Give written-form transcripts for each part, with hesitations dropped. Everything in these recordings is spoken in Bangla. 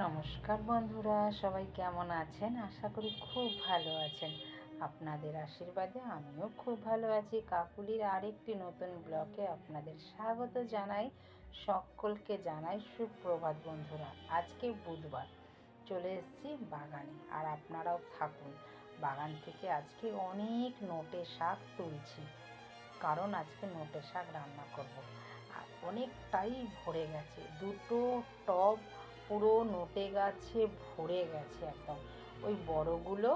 নমস্কার বন্ধুরা, সবাই কেমন আছেন? আশা করি খুব ভালো আছেন। আপনাদের আশীর্বাদে আমিও খুব ভালো আছি। কাকুলির আরেকটি নতুন ব্লগে আপনাদের স্বাগত জানাই। সকলকে জানাই সুপ্রভাত বন্ধুরা। আজকে বুধবার, চলে এসেছি বাগানে, আর আপনারাও থাকুন। বাগান থেকে আজকে অনেক নোটে শাক তুলছি, কারণ আজকে নোটে শাক রান্না করব। আর অনেকটাই ভরে গেছে, দুটো টব পুরো নোটে গাছে ভরে গেছে একদম। ওই বড়গুলো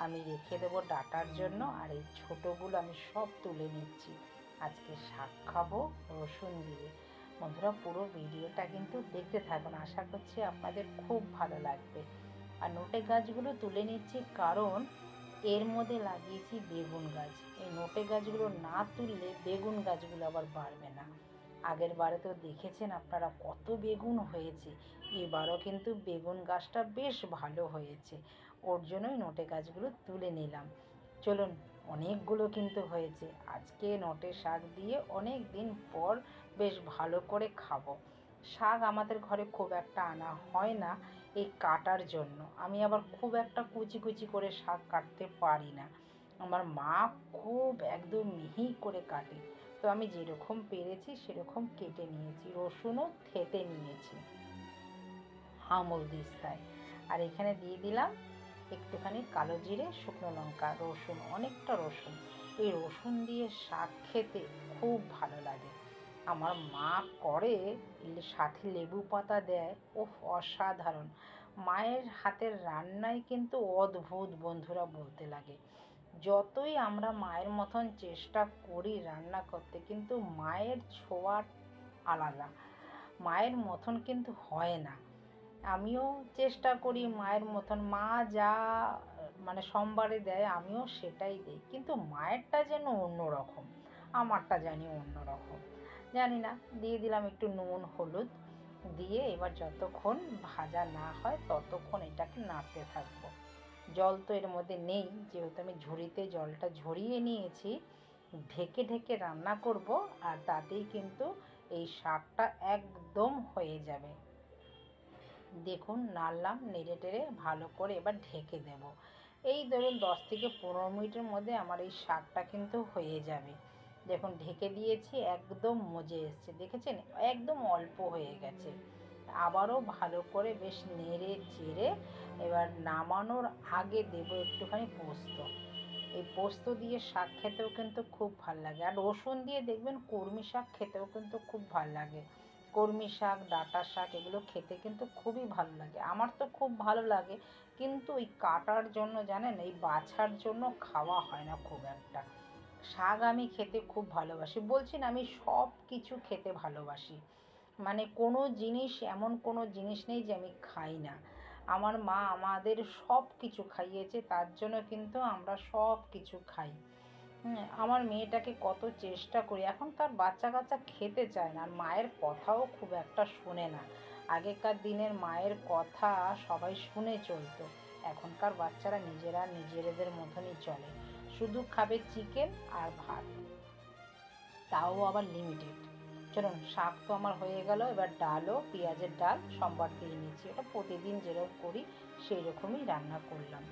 আমি রেখে দেবো ডাটার জন্য, আর এই ছোটোগুলো আমি সব তুলে নিচ্ছি। আজকে শাক খাবো রসুন দিয়ে। বন্ধুরা, পুরো ভিডিওটা কিন্তু দেখতে থাকুন, আশা করছি আপনাদের খুব ভালো লাগবে। আর নোটে গাছগুলো তুলে নিচ্ছি কারণ এর মধ্যে লাগিয়েছি বেগুন গাছ। এই নোটে গাছগুলো না তুললে বেগুন গাছগুলো আবার বাড়বে না। আগের বারে তো দেখেছেন আপনারা কত বেগুন হয়েছে, এবারও কিন্তু বেগুন গাছটা বেশ ভালো হয়েছে। ওর জন্যই নোটে গাছগুলো তুলে নিলাম। চলুন, অনেকগুলো কিন্তু হয়েছে। আজকে নোটে শাক দিয়ে অনেক দিন পর বেশ ভালো করে খাবো। শাক আমাদের ঘরে খুব একটা আনা হয় না এই কাটার জন্য। আমি আবার খুব একটা কুচি কুচি করে শাক কাটতে পারি না। আমার মা খুব একদম মিহি করে কাটে, তো আমি যেরকম পেরেছি সেরকম কেটে নিয়েছি। রসুনও থেতে নিয়েছি আমল দিস্তায়। আর এখানে দিয়ে দিলাম একটুখানি কালো জিরে, শুকনো লঙ্কা, রসুন, অনেকটা রসুন। এই রসুন দিয়ে শাক খেতে খুব ভালো লাগে। আমার মা করে, সাথে লেবু পাতা দেয়, ও অসাধারণ। মায়ের হাতের রান্নাই কিন্তু অদ্ভুত বন্ধুরা বলতে লাগে। যতই আমরা মায়ের মতন চেষ্টা করি রান্না করতে, কিন্তু মায়ের ছোঁয়া আলাদা। মায়ের মতন কিন্তু হয় না। আমিও চেষ্টা করি মায়ের মতন, মা যা মানে সোমবারে দেয় আমিও সেটাই দিই, কিন্তু মায়েরটা যেন অন্যরকম, আমারটা জানি অন্যরকম। জানি না। দিয়ে দিলাম একটু নুন হলুদ দিয়ে, এবার যতক্ষণ ভাজা না হয় ততক্ষণ এটাকে নাড়তে থাকবো। জল তো এর মধ্যে নেই, যেহেতু আমি ঝুড়িতে জলটা ঝরিয়ে নিয়েছি। ঢেকে ঢেকে রান্না করব, আর তাতেই কিন্তু এই শাকটা একদম হয়ে যাবে। দেখুন, নাড়লাম, নেড়ে টেড়ে ভালো করে এবার ঢেকে দেব। এই ধরুন 10 থেকে 15 মিনিটের মধ্যে আমার এই শাকটা কিন্তু হয়ে যাবে। দেখুন, ঢেকে দিয়েছি, একদম মজে এসছে, দেখেছেন? একদম অল্প হয়ে গেছে। আবারও ভালো করে বেশ নেড়ে চেড়ে এবার নামানোর আগে দেব একটুখানি পোস্ত। এই পোস্ত দিয়ে শাক খেতেও কিন্তু খুব ভাল লাগে। আর রসুন দিয়ে দেখবেন কলমি শাক খেতেও কিন্তু খুব ভাল লাগে। কলমি শাক, ডাঁটা শাক, এগুলো খেতে কিন্তু খুবই ভালো লাগে। আমার তো খুব ভালো লাগে, কিন্তু ওই কাটার জন্য জানেন, এই বাছার জন্য খাওয়া হয় না খুব একটা। শাক আমি খেতে খুব ভালোবাসি, বলছি না আমি সব কিছু খেতে ভালোবাসি। মানে কোনো জিনিস, এমন কোনো জিনিস নেই যে আমি খাই না। আমার মা আমাদের সব কিছু খাইয়েছে, তার জন্য কিন্তু আমরা সব কিছু খাই। আমার মেয়েটাকে কত চেষ্টা করি, এখন তার বাচ্চা কাচ্চা খেতে চায় না, আর মায়ের কথাও খুব একটা শোনে না। আগেকার দিনের মায়ের কথা সবাই শুনে চলতো। এখনকার বাচ্চারা নিজেরা নিজেদের মতনই চলে, শুধু খাবে চিকেন আর ভাত, তাও আবার লিমিটেড। চলুন, শাক তো আমার হয়ে গেল। এবার ডালও, পেঁয়াজের ডাল সম্বার দিয়ে নিচ্ছি। ওটা প্রতিদিন যেরকম করি সেই রকমই রান্না করলাম।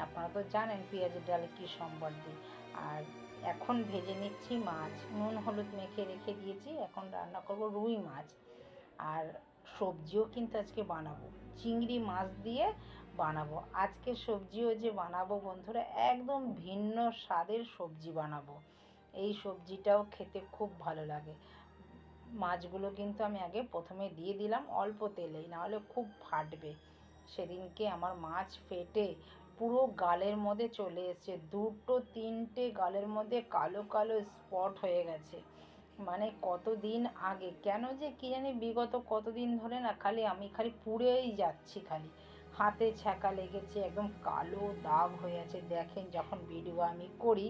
আপনারা তো জানেন পেঁয়াজের ডালে কী সম্বার দিই। আর এখন ভেজে নিচ্ছি মাছ, নুন হলুদ মেখে রেখে দিয়েছি। এখন রান্না করব রুই মাছ। আর সবজিও কিন্তু আজকে বানাবো, চিংড়ি মাছ দিয়ে বানাবো। আজকে সবজিও যে বানাবো বন্ধুরা, একদম ভিন্ন স্বাদের সবজি বানাবো। এই সবজিটাও খেতে খুব ভালো লাগে। মাছগুলো কিন্তু আমি আগে প্রথমে দিয়ে দিলাম অল্প তেলেই, নাহলে খুব ফাটবে। সেদিনকে আমার মাছ ফেটে পুরো গালের মধ্যে চলে এসেছে, 2-3টে গালের মধ্যে কালো কালো স্পট হয়ে গেছে। মানে কতদিন আগে, কেন যে কী জানি, বিগত কতদিন ধরে না আমি খালি পুড়েই যাচ্ছি, খালি হাতে ছ্যাঁকা লেগেছে, একদম কালো দাগ হয়ে আছে। দেখেন, যখন ভিডিও আমি করি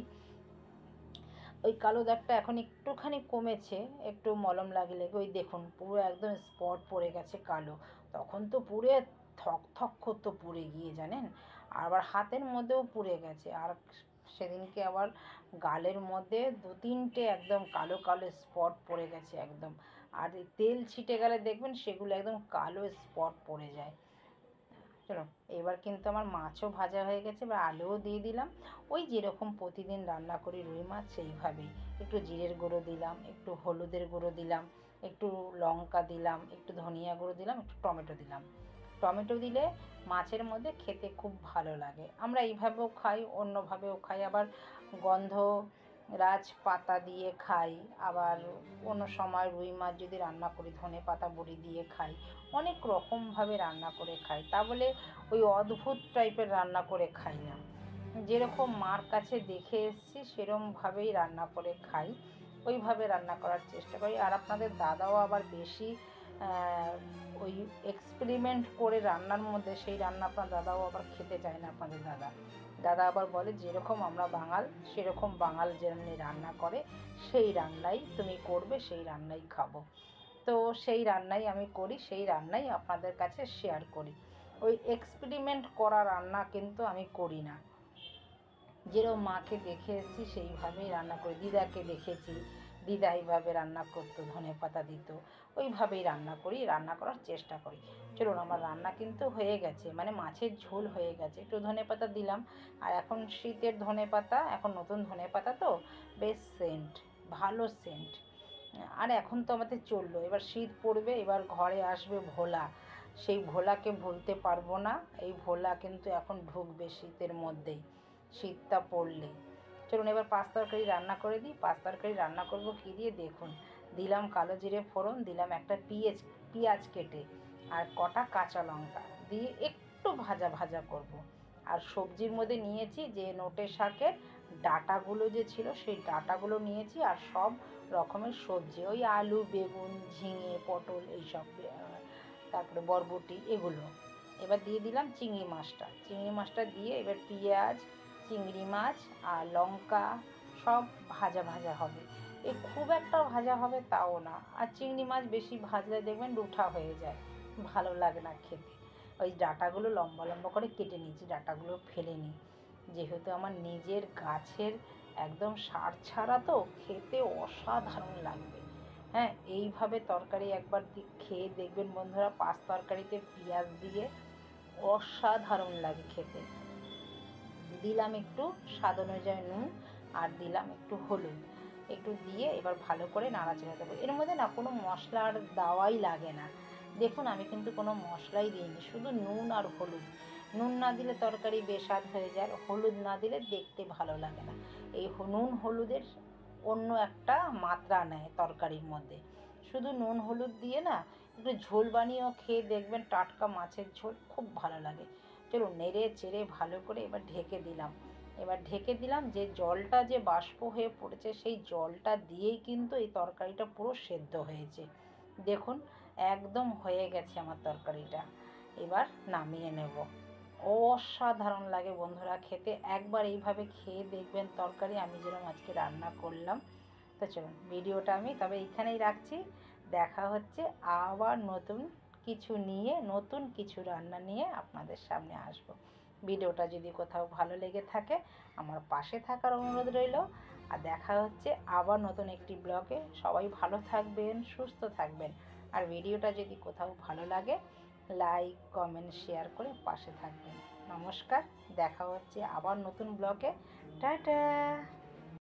ওই কালো দাগটা এখন একটুখানি কমেছে, একটু মলম লাগলে ওই দেখুন পুরো একদম স্পট পড়ে গেছে কালো। তখন তো পুড়ে থক থক করতো পুড়ে গিয়ে, জানেন। আবার হাতের মধ্যেও পুড়ে গেছে। আর সেদিনকে আবার গালের মধ্যে 2-3টে একদম কালো কালো স্পট পড়ে গেছে একদম। আর তেল ছিটে গেলে দেখবেন সেগুলো একদম কালো স্পট পড়ে যায়। চলো, এবার কিন্তু আমার মাছও ভাজা হয়ে গেছে, এবার আলুও দিয়ে দিলাম। ওই যেরকম প্রতিদিন রান্না করি রুই মাছ সেইভাবেই একটু জিরের গুঁড়ো দিলাম, একটু হলুদের গুঁড়ো দিলাম, একটু লঙ্কা দিলাম, একটু ধনিয়া গুঁড়ো দিলাম, একটু টমেটো দিলাম। টমেটো দিলে মাছের মধ্যে খেতে খুব ভালো লাগে। আমরা এইভাবেও খাই, অন্যভাবেও খাই, আবার গন্ধরাজ পাতা দিয়ে খাই, আবার অন্য সময় রুই মাছ যদি রান্না করি ধনেপাতা বড়ি দিয়ে খাই। অনেক রকমভাবে রান্না করে খাই, তা বলে ওই অদ্ভুত টাইপের রান্না করে খাই না। যেরকম মার কাছে দেখে এসেছি সেরকমভাবেই রান্না করে খাই, ওইভাবে রান্না করার চেষ্টা করি। আর আপনাদের দাদাও আবার বেশি ওই এক্সপেরিমেন্ট করে রান্নার মধ্যে, সেই রান্না আপনার দাদাও আবার খেতে চায় না। আপনাদের দাদা দাদা আবার বলে যেরকম আমরা বাঙাল সেরকম বাঙাল যেমনি রান্না করে সেই রান্নাই তুমি করবে, সেই রান্নাই খাবো। তো সেই রান্নাই আমি করি, সেই রান্নাই আপনাদের কাছে শেয়ার করি। ওই এক্সপেরিমেন্ট করা রান্না কিন্তু আমি করি না। যেরকম মাকে দেখে এসেছি সেইভাবেই রান্না করি। দিদাকে দেখেছি, দিদা এইভাবে রান্না করতো, ধনেপাতা দিত, ওইভাবেই রান্না করি, রান্না করার চেষ্টা করি। চলুন, আমার রান্না কিন্তু হয়ে গেছে, মানে মাছের ঝোল হয়ে গেছে। একটু ধনেপাতা দিলাম, আর এখন শীতের ধনেপাতা, এখন নতুন ধনেপাতা তো বেশ সেন্ট, ভালো সেন্ট। আর এখন তো আমাদের চললো, এবার শীত পড়বে, এবার ঘরে আসবে ভোলা, সেই ভোলাকে ভুলতে পারবো না। এই ভোলা কিন্তু এখন ঢুকবে শীতের মধ্যেই, শীতটা পড়লেই। চলুন এবার পাঁচ তরকারি রান্না করে দিই। পাঁচ তরকারি রান্না করব কী দিয়ে দেখুন। দিলাম কালো জিরে ফোড়ন, দিলাম একটা পেঁয়াজ কেটে, আর কটা কাঁচা লঙ্কা দিয়ে একটু ভাজা ভাজা করব। আর সবজির মধ্যে নিয়েছি যে নোটে শাকের ডাঁটাগুলো যে ছিল সেই ডাঁটাগুলো নিয়েছি, আর সব রকমের সবজি, ওই আলু, বেগুন, ঝিঙে, পটল, এইসব, তারপরে বরবটি, এগুলো। এবার দিয়ে দিলাম চিংড়ি মাছটা। চিংড়ি মাছটা দিয়ে এবার পেঁয়াজ, চিংড়ি মাছ আর লঙ্কা সব ভাজা ভাজা হবে। এ খুব একটা ভাজা হবে তাও না, আর চিংড়ি মাছ বেশি ভাজলে দেখবেন রুঠা হয়ে যায়, ভালো লাগে না খেতে। ওই ডাঁটাগুলো লম্বা লম্বা করে কেটে নিয়েছি, ডাঁটাগুলো ফেলে নিই, যেহেতু আমার নিজের গাছের একদম সার ছাড়া, তো খেতে অসাধারণ লাগবে। হ্যাঁ, এইভাবে তরকারি একবার খেয়ে দেখবেন বন্ধুরা, পাঁচ তরকারিতে পেঁয়াজ দিয়ে অসাধারণ লাগে খেতে। দিলাম একটু স্বাদ অনুযায়ী নুন, আর দিলাম একটু হলুদ, একটু দিয়ে এবার ভালো করে নাড়াচাড়া দেবো। এর মধ্যে না কোনো মশলা আর দেওয়াই লাগে না। দেখুন আমি কিন্তু কোনো মশলাই দিইনি, শুধু নুন আর হলুদ। নুন না দিলে তরকারি বেস্বাদ হয়ে যায়, আর হলুদ না দিলে দেখতে ভালো লাগে না। এই নুন হলুদের অন্য একটা মাত্রা নেয় তরকারির মধ্যে। শুধু নুন হলুদ দিয়ে না একটু ঝোল বানিয়েও খেয়ে দেখবেন, টাটকা মাছের ঝোল খুব ভালো লাগে। চলুন নেড়ে চেড়ে ভালো করে এবার ঢেকে দিলাম। এবার ঢেকে দিলাম, যে জলটা যে বাষ্প হয়ে পড়েছে সেই জলটা দিয়েই কিন্তু এই তরকারিটা পুরো সেদ্ধ হয়েছে। দেখুন একদম হয়ে গেছে আমার তরকারিটা। এবার নামিয়ে নেব। অসাধারণ লাগে বন্ধুরা খেতে, একবার এইভাবে খেয়ে দেখবেন তরকারি আমি যেরকম আজকে রান্না করলাম। তো চলুন ভিডিওটা আমি তবে এইখানেই রাখছি। দেখা হচ্ছে আবার নতুন কিছু নিয়ে, নতুন কিছু রান্না নিয়ে আপনাদের সামনে আসব। ভিডিওটা যদি কোথাও ভালো লেগে থাকে আমার পাশে থাকার অনুরোধ রইল। আর দেখা হচ্ছে আবার নতুন একটি ব্লগে। সবাই ভালো থাকবেন, সুস্থ থাকবেন। আর ভিডিওটা যদি কোথাও ভালো লাগে লাইক, কমেন্ট, শেয়ার করে পাশে থাকবেন। নমস্কার, দেখা হচ্ছে আবার নতুন ব্লগে। টাটা।